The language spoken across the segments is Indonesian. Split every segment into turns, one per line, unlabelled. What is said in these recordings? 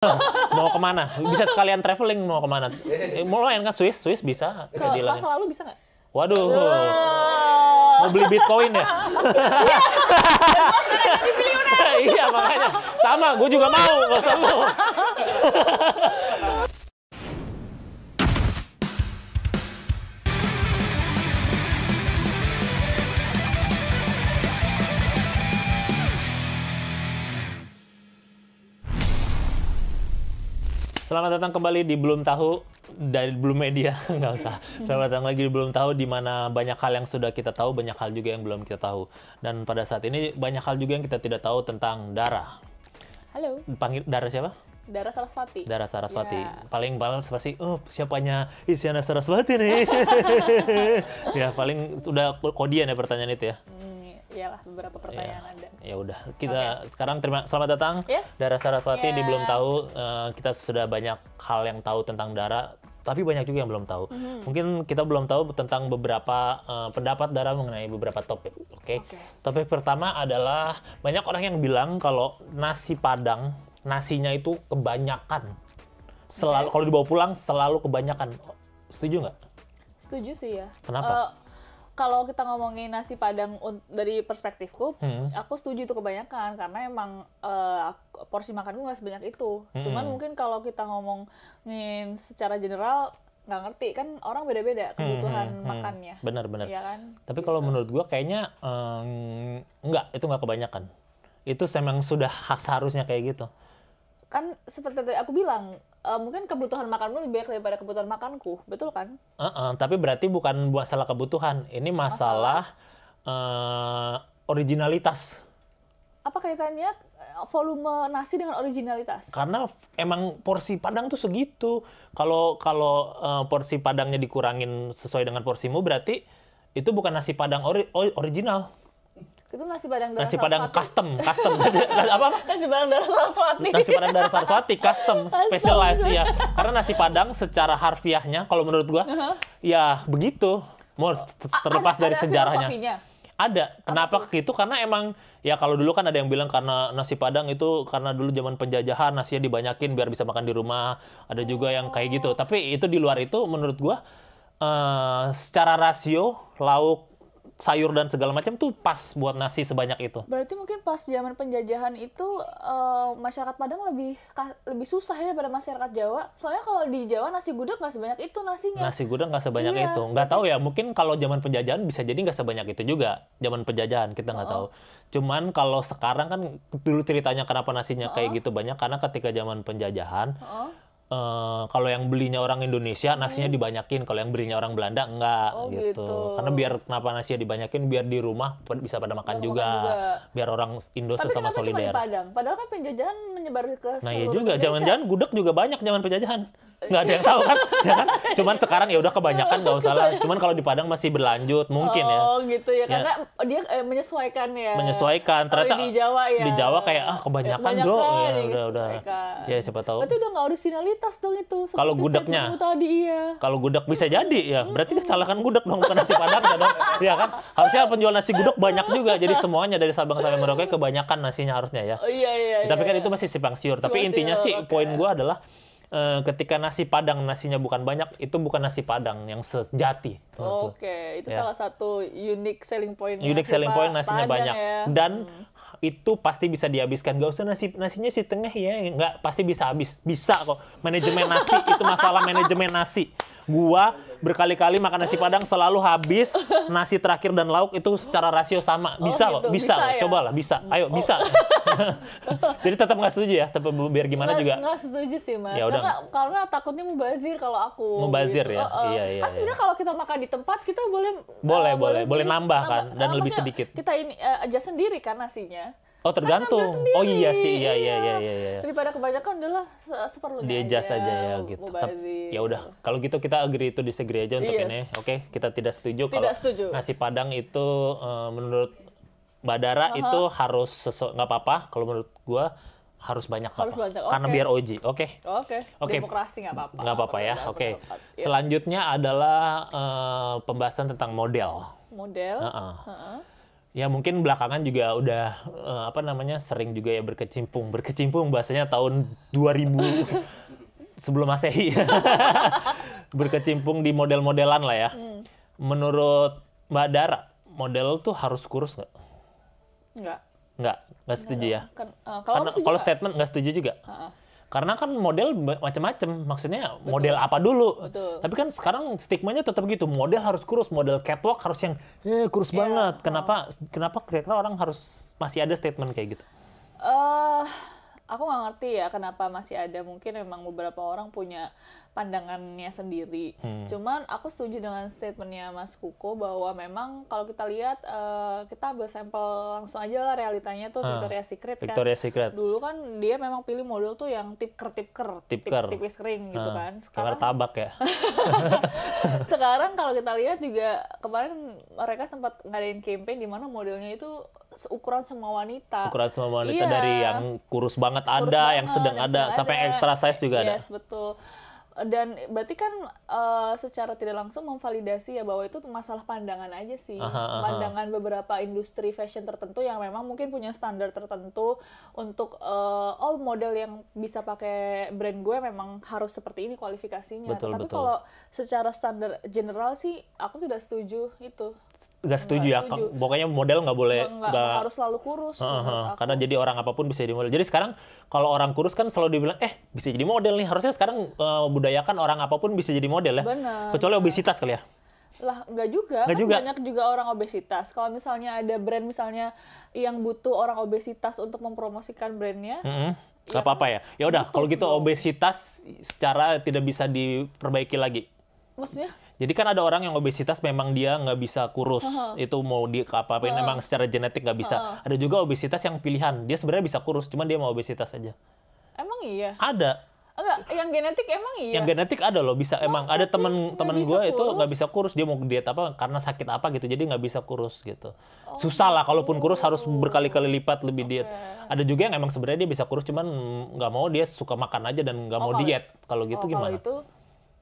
Mau kemana? Bisa sekalian traveling mau kemana? Mau lumayan kan Swiss bisa dibilang.
Masa lalu bisa nggak?
Waduh, mau beli Bitcoin ya? Iya makanya, sama, gue juga mau, nggak usah lu. Selamat datang kembali di Belum Tahu dari Belum Media, nggak usah. Selamat datang lagi di Belum Tahu, di mana banyak hal yang sudah kita tahu, banyak hal juga yang belum kita tahu. Dan pada saat ini banyak hal juga yang kita tidak tahu tentang Dara.
Halo.
Panggil Dara siapa?
Dara Sarasvati.
Dara Sarasvati.
Yeah.
Paling pasti, siapanya Isyana Sarasvati nih? Ya paling sudah kodian ya pertanyaan itu ya.
Iyalah, beberapa pertanyaan ada.
Ya udah, kita sekarang selamat datang Dara Sarasvati di Belum Tahu. Kita sudah banyak hal yang tahu tentang Dara, tapi banyak juga yang belum tahu. Mungkin kita belum tahu tentang beberapa pendapat Dara mengenai beberapa topik. Oke. Topik pertama adalah banyak orang yang bilang kalau nasi Padang, nasinya itu kebanyakan. Selalu kalau dibawa pulang selalu kebanyakan. Setuju nggak?
Setuju sih ya.
Kenapa?
Kalau kita ngomongin nasi Padang dari perspektifku, aku setuju itu kebanyakan karena emang porsi makanku nggak sebanyak itu. Cuman mungkin kalau kita ngomongin secara general nggak ngerti kan orang beda-beda kebutuhan makannya.
Benar.
Ya kan?
Tapi kalau menurut gua kayaknya itu nggak kebanyakan. Itu memang sudah seharusnya kayak gitu.
Kan seperti tadi aku bilang, mungkin kebutuhan makanmu lebih banyak daripada kebutuhan makanku, betul kan?
Tapi berarti bukan masalah kebutuhan, ini masalah originalitas.
Apa kaitannya volume nasi dengan originalitas?
Karena emang porsi Padang tuh segitu. Kalau porsi Padangnya dikurangin sesuai dengan porsimu, berarti itu bukan nasi Padang original.
Itu nasi Padang Dara
Nasi Padang custom. Nasi
Padang Dara Sarasvati.
Nasi Padang Dara Sarasvati custom, specialized ya. Karena nasi Padang secara harfiahnya kalau menurut gua ya begitu. Mau terlepas dari sejarahnya. Ada. Kenapa gitu? Karena emang ya kalau dulu kan ada yang bilang karena nasi Padang itu karena dulu zaman penjajahan nasinya dibanyakin biar bisa makan di rumah. Ada juga yang kayak gitu. Tapi itu di luar itu menurut gua secara rasio lauk sayur dan segala macam tuh pas buat nasi sebanyak itu.
Berarti mungkin pas zaman penjajahan itu masyarakat Padang lebih susah ya daripada masyarakat Jawa. Soalnya kalau di Jawa nasi gudeg nggak sebanyak itu nasinya.
Nasi gudeg nggak sebanyak itu. Nggak tahu ya, mungkin kalau zaman penjajahan bisa jadi nggak sebanyak itu juga. Zaman penjajahan kita nggak tahu. Cuman kalau sekarang kan dulu ceritanya kenapa nasinya kayak gitu banyak karena ketika zaman penjajahan. Kalau yang belinya orang Indonesia nasinya dibanyakin, kalau yang belinya orang Belanda enggak gitu. Karena biar kenapa nasinya dibanyakin biar di rumah bisa pada makan juga. Biar orang Indo sesama solider.
Tapi kenapa cuma di Padang? Padahal kan penjajahan menyebar ke seluruh
Nah iya juga,
Indonesia.
jangan-jangan gudeg juga banyak zaman penjajahan. Nggak ada yang tahu kan? Ya kan? Cuman sekarang ya udah kebanyakan nggak usah lah. Cuman kalau di Padang masih berlanjut mungkin ya.
Oh gitu ya, karena dia menyesuaikan ya.
Menyesuaikan. Ternyata
di Jawa ya.
Di Jawa kayak kebanyakan bro. Ya udah. Ya siapa tahu.
Berarti udah nggak originalitas dong itu.
Kalau gudegnya.
Tadi iya.
Kalau gudeg bisa jadi ya. Berarti salahkan gudeg dong bukan nasi Padang ya dong. Ya kan? Harusnya penjual nasi gudeg banyak juga. Jadi semuanya dari Sabang sampai Merauke kebanyakan nasinya harusnya ya.
Iya.
Tapi kan itu masih simpang siur. Tapi intinya sih poin gua adalah ketika nasi Padang nasinya bukan banyak, itu bukan nasi Padang yang sejati.
Itu salah satu unique selling point.
Unique selling point nasinya
Padang
banyak
ya.
dan itu pasti bisa dihabiskan. Gak usah nasinya si tengah ya, nggak pasti bisa habis. Bisa kok. Manajemen nasi itu masalah manajemen nasi. Gua berkali-kali makan nasi Padang selalu habis, nasi terakhir dan lauk itu secara rasio sama. Bisa kok, bisa.
Ya?
Cobalah, bisa. Ayo, bisa. Jadi tetap nggak setuju ya, tapi biar gimana juga.
Nggak setuju sih mas,
Ya
karena takutnya mubazir kalau aku.
Mubazir
gitu.
ya, iya.
Kan sebenarnya kalau kita makan di tempat kita
boleh nambah kan, dan lebih sedikit.
Kita ini aja sendiri kan nasinya.
Oh tergantung. Oh iya sih, iya.
Daripada kebanyakan udahlah seperlunya.
Dia aja ya gitu. Ya udah, kalau gitu kita agree to disagree aja untuk ini. Oke, kita tidak setuju kalau nasi Padang itu menurut Mbak Dara itu harus nggak apa-apa. Kalau menurut gua harus banyak karena biar OG. Oke.
Demokrasi nggak apa-apa.
Nggak apa-apa ya. Oke. Selanjutnya adalah pembahasan tentang model. Ya mungkin belakangan juga udah sering juga ya berkecimpung bahasanya tahun 2000 sebelum Masehi. Berkecimpung di model-modelan lah ya. Menurut Mbak Dara, model tuh harus kurus nggak? Nggak setuju ya. Kalau statement nggak setuju juga. Karena kan model macam-macam, maksudnya betul. Model apa dulu. Betul. Tapi kan sekarang stigmanya tetap gitu, model harus kurus, model catwalk harus yang kurus banget. Kenapa kira-kira orang harus masih ada statement kayak gitu?
Aku nggak ngerti ya kenapa masih ada. Mungkin memang beberapa orang punya pandangannya sendiri. Cuman aku setuju dengan statementnya Mas Kuko bahwa memang kalau kita lihat, kita ambil sampel langsung aja lah realitanya tuh Victoria's Secret kan.
Victoria's Secret.
Dulu kan dia memang pilih model tuh yang tipis kering gitu kan.
Sekarang tabak ya.
Sekarang kalau kita lihat juga kemarin mereka sempat ngadain campaign di mana modelnya itu ukuran semua wanita.
Ukuran semua wanita dari yang kurus banget yang sedang ada, sampai extra size juga ada.
Yes, betul. Dan berarti kan secara tidak langsung memvalidasi ya bahwa itu masalah pandangan aja sih. Pandangan beberapa industri fashion tertentu yang memang mungkin punya standar tertentu untuk model yang bisa pakai brand gue memang harus seperti ini kualifikasinya. Tapi kalau secara standar general sih aku tidak setuju itu.
Nggak setuju ya, pokoknya model nggak boleh
nggak harus selalu kurus.
Karena jadi orang apapun bisa jadi model. Jadi sekarang kalau orang kurus kan selalu dibilang bisa jadi model nih. Harusnya sekarang budayakan orang apapun bisa jadi model ya.
Benar.
Kecuali obesitas kali ya.
Lah nggak juga. Banyak juga orang obesitas. Kalau misalnya ada brand misalnya yang butuh orang obesitas untuk mempromosikan brandnya,
nggak apa-apa ya. Ya udah kalau gitu obesitas secara tidak bisa diperbaiki lagi.
Maksudnya?
Jadi kan ada orang yang obesitas memang dia nggak bisa kurus, itu mau di apa-apain memang secara genetik nggak bisa. Ada juga obesitas yang pilihan, dia sebenarnya bisa kurus, cuman dia mau obesitas aja.
Emang iya?
Ada.
Enggak, yang genetik emang iya?
Yang genetik ada loh, bisa. Emang ada temen gue itu nggak bisa kurus, dia mau diet apa karena sakit apa gitu, jadi nggak bisa kurus gitu. Susah lah, kalaupun kurus harus berkali-kali lipat lebih diet. Ada juga yang emang sebenarnya dia bisa kurus, cuman nggak mau, dia suka makan aja dan nggak mau diet. Kalau gitu gimana?
Kalau itu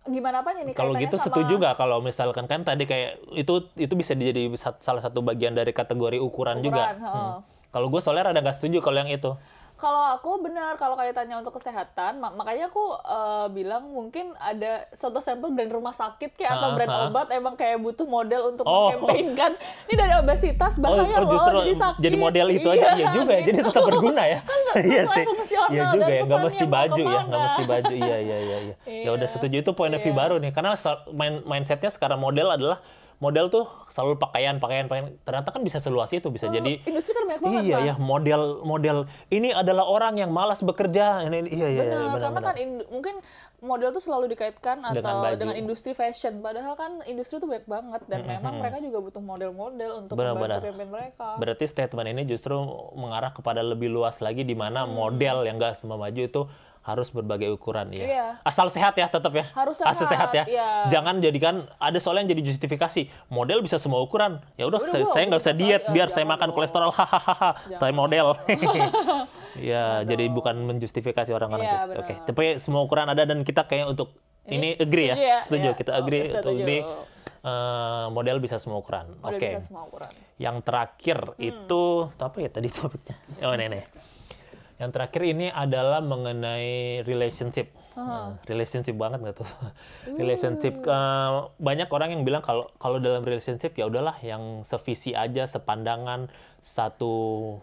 gimana apanya nih?
Kalau gitu setuju nggak kalau misalkan kan tadi kayak itu bisa jadi salah satu bagian dari kategori ukuran juga. Kalau gue soalnya rada nggak setuju kalau yang itu.
Kalau aku benar, kalau kaitannya untuk kesehatan, makanya aku bilang mungkin ada suatu sampel brand rumah sakit kayak atau brand obat emang kayak butuh model untuk mengkampanyekan ini dari obesitas bahaya loh, jadi sakit.
Jadi model itu aja ya juga ya, jadi tetap berguna ya.
Iya sih.
Iya juga ya, nggak mesti baju ya, nggak mesti baju. Iya. Ya udah setuju, itu point of view baru nih, karena mindsetnya sekarang model adalah model tuh selalu pakaian. Ternyata kan bisa seluas itu, bisa jadi
industri kan banyak banget.
Iya ya, model ini adalah orang yang malas bekerja. Benar.
Karena kan mungkin model tuh selalu dikaitkan dengan industri fashion, padahal kan industri tuh banyak banget dan memang mereka juga butuh model-model untuk membantu campaign mereka.
Berarti statement ini justru mengarah kepada lebih luas lagi, di mana model yang nggak semua maju itu harus berbagai ukuran ya.
Iya.
Asal sehat ya tetap ya.
Harus sehat.
Asal sehat ya.
Iya.
Jangan jadikan ada soalnya yang jadi justifikasi. Model bisa semua ukuran. Ya udah saya nggak usah diet biar saya makan kolesterol. Saya model. Ya, jadi bukan menjustifikasi orang-orang gitu. Oke. Tapi semua ukuran ada dan kita kayak untuk ini agree ya. Setuju. Kita agree untuk agree. Model bisa semua ukuran. Oke. Yang terakhir itu apa ya tadi topiknya? Oh, ini. Yang terakhir ini adalah mengenai relationship. Relationship banget nggak tuh? Relationship. Banyak orang yang bilang kalau dalam relationship ya udahlah yang sevisi aja, sepandangan, satu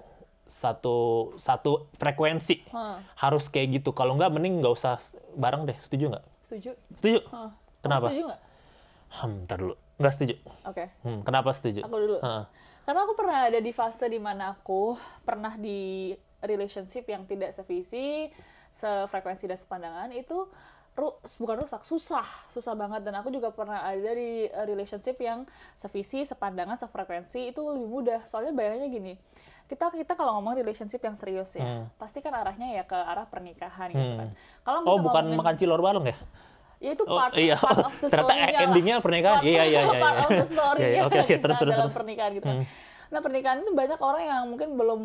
frekuensi. Harus kayak gitu. Kalau nggak mending nggak usah bareng deh. Setuju nggak? Setuju. Kenapa?
Setuju nggak?
Ntar dulu. Nggak setuju.
Oke.
Kenapa setuju?
Aku dulu. Karena aku pernah ada di fase dimana aku pernah di relationship yang tidak sevisi, sefrekuensi dan sepandangan, itu bukan rusak, susah banget. Dan aku juga pernah ada di relationship yang sevisi, sepandangan, sefrekuensi, itu lebih mudah. Soalnya bayangannya gini, kita kalau ngomong relationship yang serius ya, pasti kan arahnya ya ke arah pernikahan gitu kan. Kalau kita
bukan makan cilor balong ya?
Ya itu part of the story-nya.
Ternyata endingnya pernikahan. Iya.
Part of the story-nya
Oke, terus.
dalam pernikahan gitu kan. Nah, pernikahan itu banyak orang yang mungkin belum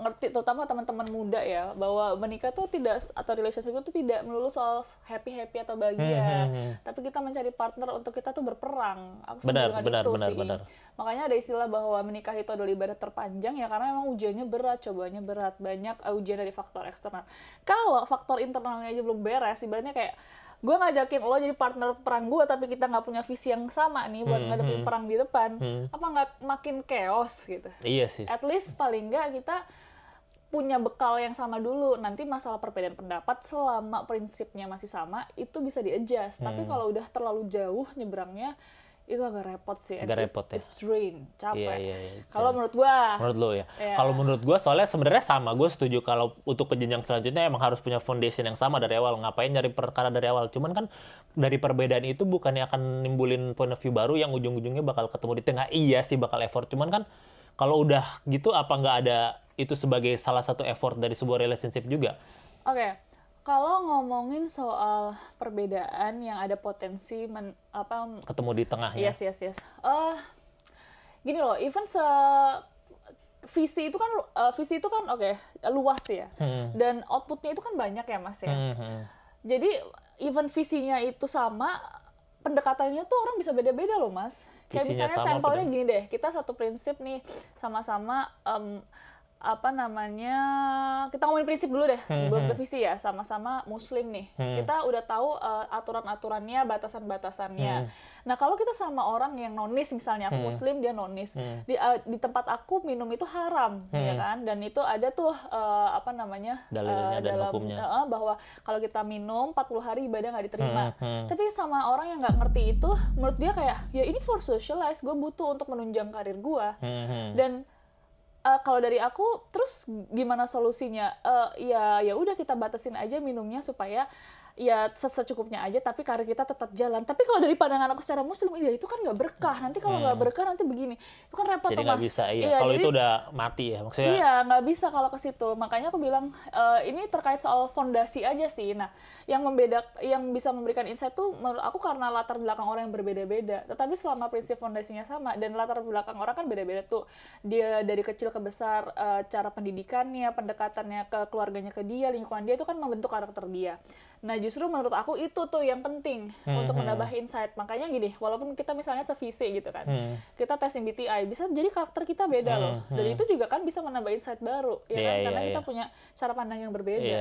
ngerti, terutama teman-teman muda ya, bahwa menikah tuh tidak, atau relationship itu tidak melulu soal happy atau bahagia, tapi kita mencari partner untuk kita tuh berperang. Aku setuju dengan itu sih. Makanya ada istilah bahwa menikah itu adalah ibadah terpanjang ya, karena memang ujiannya berat, cobaannya berat, banyak ujian dari faktor eksternal. Kalau faktor internalnya aja belum beres, ibaratnya kayak gue ngajakin lo jadi partner perang gue, tapi kita nggak punya visi yang sama nih buat ngadepin perang di depan, apa nggak makin chaos gitu?
Iya sih.
At least paling nggak kita punya bekal yang sama dulu. Nanti masalah perbedaan pendapat selama prinsipnya masih sama itu bisa di-adjust. Tapi kalau udah terlalu jauh nyebrangnya, itu agak repot sih.
Agak repot ya.
It's drain, capek.
Iya.
Kalau menurut gua.
Menurut lo ya. Kalau menurut gua soalnya sebenarnya sama. Gue setuju kalau untuk ke jenjang selanjutnya emang harus punya foundation yang sama dari awal. Ngapain nyari perkara dari awal? Cuman kan dari perbedaan itu bukannya akan nimbulin point of view baru yang ujung-ujungnya bakal ketemu di tengah. Iya sih bakal effort. Cuman kan kalau udah gitu apa nggak ada itu sebagai salah satu effort dari sebuah relationship juga?
Oke. Kalau ngomongin soal perbedaan yang ada potensi
ketemu di tengah ya.
Yes. Gini loh, even visi itu kan oke, luas ya. Dan outputnya itu kan banyak ya, Mas ya. Jadi even visinya itu sama, pendekatannya tuh orang bisa beda-beda loh, Mas. Kayak
Visinya
misalnya sampelnya gini deh, kita satu prinsip nih, sama-sama kita ngomongin prinsip dulu deh, belum visi ya, sama-sama muslim nih. Kita udah tahu aturan-aturannya, batasan-batasannya. Nah, kalau kita sama orang yang nonis, misalnya aku muslim, dia nonis. Di tempat aku minum itu haram, ya kan? Dan itu ada tuh
dalilnya dan hukumnya.
Bahwa kalau kita minum 40 hari ibadah nggak diterima. Tapi sama orang yang nggak ngerti itu, menurut dia kayak, ya ini for socialize, gue butuh untuk menunjang karir gue. Dan kalau dari aku, terus gimana solusinya? Ya udah kita batasin aja minumnya supaya ya secukupnya aja, tapi karir kita tetap jalan. Tapi kalau dari pandangan aku secara muslim, ya itu kan nggak berkah. Nanti kalau nggak berkah nanti begini, itu kan repot tuh, Mas. Jadi
nggak bisa, kalau itu udah mati ya maksudnya.
Iya, nggak bisa kalau ke situ. Makanya aku bilang ini terkait soal fondasi aja sih. Nah, yang bisa memberikan insight tuh menurut aku karena latar belakang orang yang berbeda-beda. Tetapi selama prinsip fondasinya sama dan latar belakang orang kan beda-beda tuh. Dia dari kecil ke besar, cara pendidikannya, pendekatannya ke keluarganya, ke dia, lingkungan dia itu kan membentuk karakter dia. Nah, justru menurut aku itu tuh yang penting untuk menambah insight. Makanya gini, walaupun kita misalnya sevisi gitu kan, kita tes MBTI, bisa jadi karakter kita beda loh. Dan itu juga kan bisa menambah insight baru, ya kan? Karena kita punya cara pandang yang berbeda.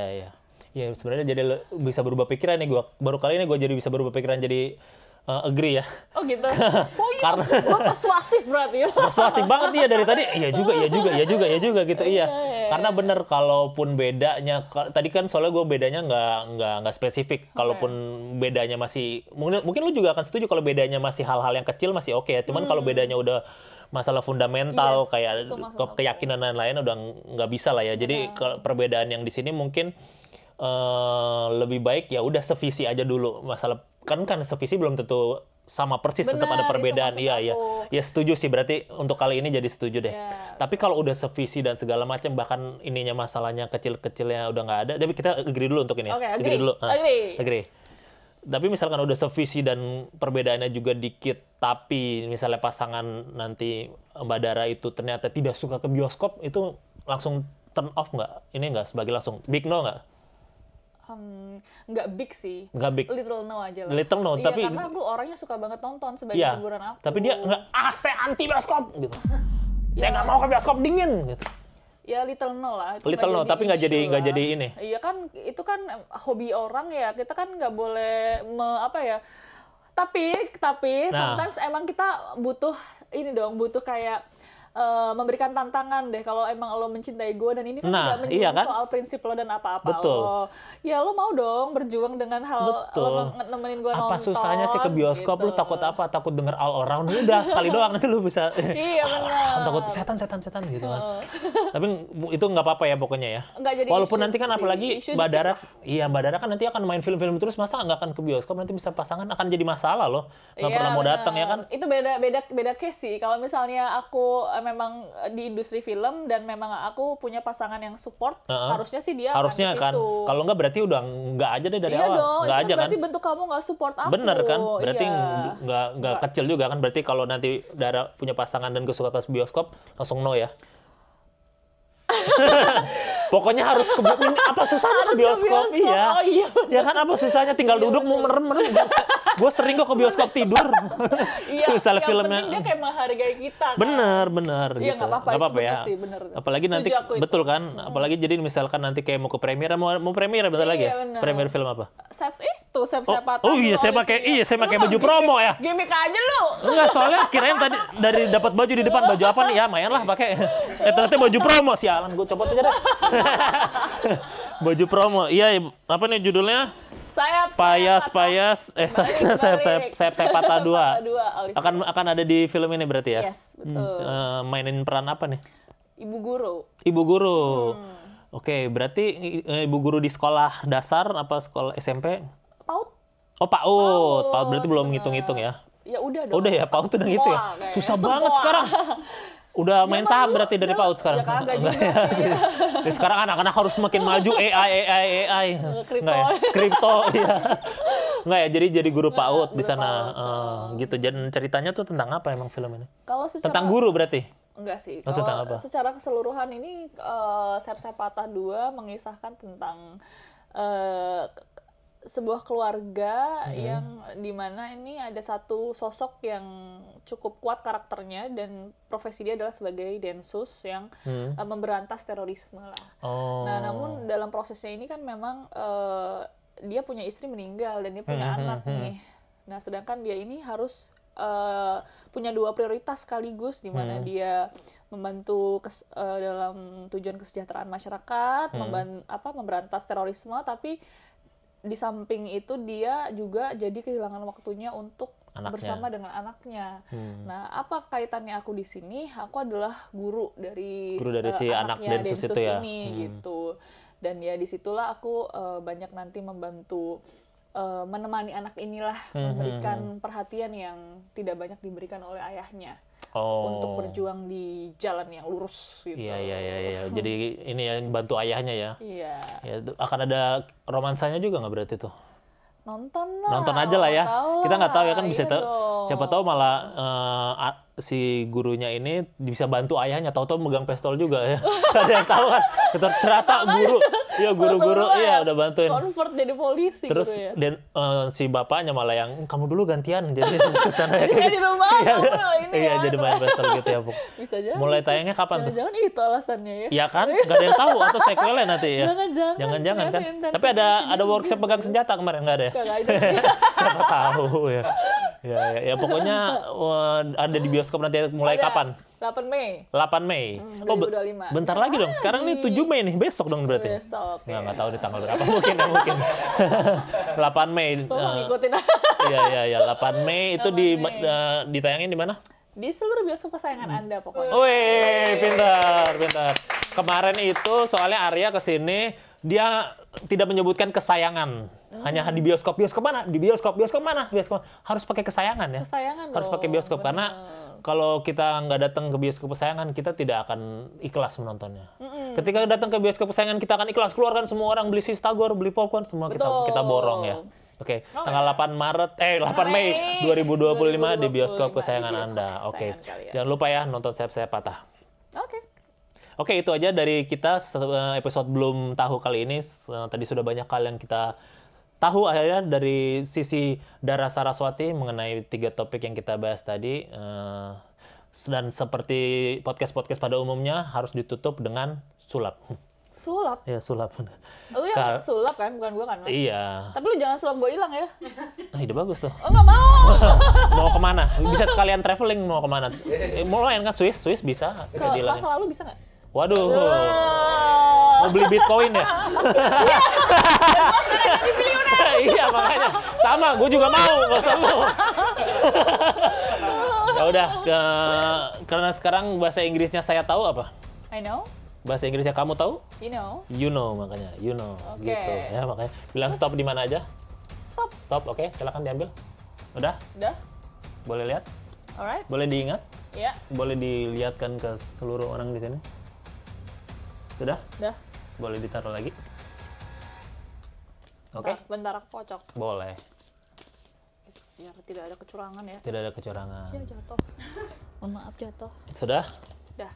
Iya, sebenarnya jadi bisa berubah pikiran nih gue. Baru kali ini gue jadi bisa berubah pikiran jadi agree ya.
Oh gitu. Oh iya, gue persuasif berarti ya.
Persuasif banget dia dari tadi. Iya juga gitu. Iya. Karena bener kalaupun bedanya, tadi kan soalnya gue bedanya nggak spesifik. Kalaupun bedanya masih, mungkin lu juga akan setuju kalau bedanya masih hal-hal yang kecil masih oke ya. Cuman kalau bedanya udah masalah fundamental kayak keyakinan dan lain-lain udah nggak bisa lah ya. Jadi perbedaan yang di sini mungkin lebih baik ya udah sevisi aja dulu. Masalah kan sevisi belum tentu sama persis. Bener, tetap ada perbedaan. Iya setuju sih, berarti untuk kali ini jadi setuju deh. Tapi kalau udah sevisi dan segala macam, bahkan ininya masalahnya kecil-kecilnya udah nggak ada, tapi kita agree dulu untuk ini.
Agree dulu.
Agree. Tapi misalkan udah sevisi dan perbedaannya juga dikit, tapi misalnya pasangan nanti Mbak Dara itu ternyata tidak suka ke bioskop, itu langsung turn off nggak? Ini nggak sebagai langsung big no nggak?
Nggak big sih, little no aja lah.
Little no, tapi
karena aku orangnya suka banget nonton sebagai hiburan aku.
Tapi dia nggak, saya anti bioskop gitu. Saya nggak mau ke bioskop dingin gitu.
Ya little no lah.
Little no, tapi nggak jadi ini.
Iya kan, itu kan hobi orang ya. Kita kan nggak boleh Tapi sometimes emang kita butuh kayak memberikan tantangan deh kalau emang lo mencintai gue, dan ini kan tidak menyinggung soal prinsip lo dan apa-apa lo. Ya lo mau dong berjuang dengan hal lo nemenin gue nonton.
Apa susahnya sih ke bioskop? Lu takut apa? Takut denger all around? Udah sekali doang nanti lu bisa.
Iya benar.
Takut setan gitu kan. Tapi itu nggak apa-apa ya pokoknya ya. Walaupun nanti kan apalagi Mbak Dara kan nanti akan main film-film terus, masa nggak akan ke bioskop? Nanti bisa pasangan akan jadi masalah loh. Nggak pernah mau datang ya kan?
Itu beda case sih. Kalau misalnya aku memang di industri film dan memang aku punya pasangan yang support, harusnya sih dia
harusnya kan. Kalau nggak berarti udah nggak aja deh dari awal.
Dong,
nggak aja
berarti
kan.
Bentuk kamu nggak support aku.
Bener kan? Berarti nggak kecil juga kan. Berarti kalau nanti Dara punya pasangan dan gak suka ke bioskop, langsung no ya. Pokoknya harus apa susahnya ke bioskop? Iya.
Oh, iya.
Ya kan apa susahnya tinggal duduk mau merem-merem. Gue sering kok ke bioskop tidur.
Iya.
Misalnya
yang
filmnya.
penting dia kayak menghargai kita kan.
Bener.
Iya
gitu.
nggak apa-apa.
Nggak apa-apa ya.
Sih, bener.
Apalagi nanti betul kan. Apalagi jadi misalkan nanti kayak mau ke premiere, mau premiere bentar lagi ya.
Bener.
Premiere film apa?
Saya patah.
Oh iya, saya pakai baju promo ya.
Gimik aja lu.
Enggak, soalnya kirain tadi dari dapat baju di depan, baju apa nih ya, main lah pakai. Ternyata baju promo, sialan gue copot aja deh. Baju promo. Iya, apa nih judulnya?
Sayap
patah 2. Akan ada di film ini berarti ya?
Yes, betul.
Mainin peran apa nih?
Ibu guru.
Oke, berarti ibu guru di sekolah dasar apa sekolah SMP?
PAUD.
Oh, PAUD. PAUD berarti belum ngitung-ngitung ya?
Ya udah dong.
Udah ya, PAUD udah gitu ya? Susah banget sekarang. Udah main saham berarti dari PAUD sekarang?
Ya kagak juga sih.
Jadi sekarang anak-anak harus makin maju AI. Kripto, iya. Enggak ya, jadi guru PAUD di sana. Gitu. Dan ceritanya tuh tentang apa emang film ini? Tentang guru berarti?
Enggak sih.
Tentang apa?
Secara keseluruhan ini Sayap Patah 2 mengisahkan tentang sebuah keluarga yang dimana ini ada satu sosok yang cukup kuat karakternya dan profesi dia adalah sebagai densus yang memberantas terorisme lah. Nah, namun dalam prosesnya ini kan memang dia punya istri meninggal dan dia punya anak nih. Nah, sedangkan dia ini harus punya dua prioritas sekaligus di mana dia membantu dalam tujuan kesejahteraan masyarakat, memberantas terorisme, tapi di samping itu dia juga jadi kehilangan waktunya untuk bersama dengan anaknya. Nah, apa kaitannya aku di sini? Aku adalah guru dari
si anak densus itu ya.
Ini gitu. Dan ya disitulah aku banyak nanti membantu menemani anak inilah, memberikan perhatian yang tidak banyak diberikan oleh ayahnya. Untuk berjuang di jalan yang lurus gitu.
Iya. Jadi ini ya bantu ayahnya ya.
Iya.
Ya, akan ada romansanya juga nggak berarti tuh?
Nonton
aja lah ya. Kita nggak tahu ya kan, bisa siapa tahu malah si gurunya ini bisa bantu ayahnya, tahu-tahu megang pistol juga ya. Ada yang tahu kan? Ternyata guru-guru udah bantuin.
Convert jadi polisi.
Terus
ya.
dan si bapaknya malah yang kamu dulu gantian jadi kesana ya.
Di rumah
Iya, jadi main pistol gitu ya.
Bisa jadi.
Mulai tayangnya kapan tuh?
Jangan itu alasannya ya.
Ya kan, nggak ada yang tahu atau sequelnya nanti ya.
Jangan
kan. Tapi ada workshop pegang senjata kemarin nggak ada ya? Siapa tahu ya. Ya pokoknya ada di bioskop nanti mulai kapan?
8 Mei.
8 Mei.
2025.
Bentar lagi dong. Sekarang nih 7 Mei nih, besok dong berarti.
Besok.
Nggak tahu di tanggal berapa mungkin. 8 Mei.
Ngikutin.
Iya, 8 Mei itu ditayangin di mana?
Di seluruh bioskop kesayangan Anda pokoknya.
Wih, pintar. Kemarin itu soalnya Arya kesini, dia tidak menyebutkan kesayangan. Hanya di bioskop mana? Di bioskop mana? Harus pakai kesayangan ya. Harus pakai bioskop karena kalau kita nggak datang ke bioskop kesayangan, kita tidak akan ikhlas menontonnya. Ketika datang ke bioskop kesayangan, kita akan ikhlas, keluarkan semua orang beli Sistagor, beli popcorn, semua kita borong ya. Oke, tanggal 8 Mei 2025 di bioskop kesayangan Anda. Oke. Jangan lupa ya nonton Sayap Patah. Oke, itu aja dari kita episode belum tahu kali ini. Tadi sudah banyak hal yang kita tahu akhirnya dari sisi Dara Saraswati mengenai 3 topik yang kita bahas tadi. Dan seperti podcast-podcast pada umumnya harus ditutup dengan sulap.
Sulap?
Ya, sulap.
Lu yang sulap kan, bukan gua kan, Mas?
Iya.
Tapi lu jangan sulap gua hilang ya.
Ide bagus tuh.
Oh, nggak mau.
Mau kemana? Bisa sekalian traveling, mau kemana? Mau main kan Swiss bisa dihilangin.
Masa lalu bisa nggak?
Waduh. Mau beli Bitcoin ya? Iya, makanya. Sama, gue juga mau, nggak usah lu. Ya udah, karena sekarang bahasa Inggrisnya saya tahu apa?
I know.
Bahasa Inggrisnya kamu tahu?
You know.
You know, makanya. You know.
Okay.
Gitu. Ya, makanya. Bilang stop di mana aja? Stop, oke. Silakan diambil. Udah? Boleh lihat?
Alright.
Boleh diingat?
Iya.
Boleh dilihatkan ke seluruh orang di sini? Sudah?
Udah.
Boleh ditaruh lagi? Oke.
Bentar aku kocok.
Boleh.
Biar tidak ada kecurangan ya.
Tidak ada kecurangan.
Ya jatuh. Mohon maaf jatuh.
Sudah?
Udah.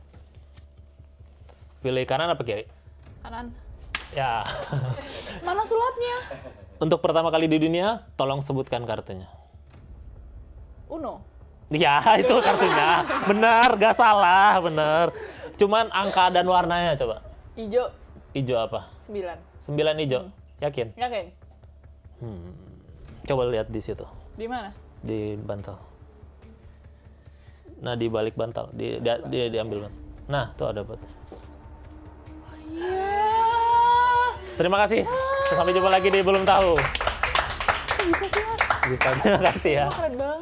Pilih kanan apa kiri?
Kanan.
Ya.
Mana sulapnya?
Untuk pertama kali di dunia, tolong sebutkan kartunya.
Uno.
Ya, itu kartunya. Benar, gak salah, benar. Cuman angka dan warnanya coba.
Ijo.
Ijo apa?
9.
9 ijo. Yakin?
Yakin.
Coba lihat di situ.
Di mana?
Di bantal. Nah, di balik bantal. Dia diambil. Nah, tuh ada buat.
Iya.
Terima kasih. Sampai jumpa lagi di Belum Tahu.
Bisa sih, Mas.
Bisa, terima kasih ya.
Keren banget.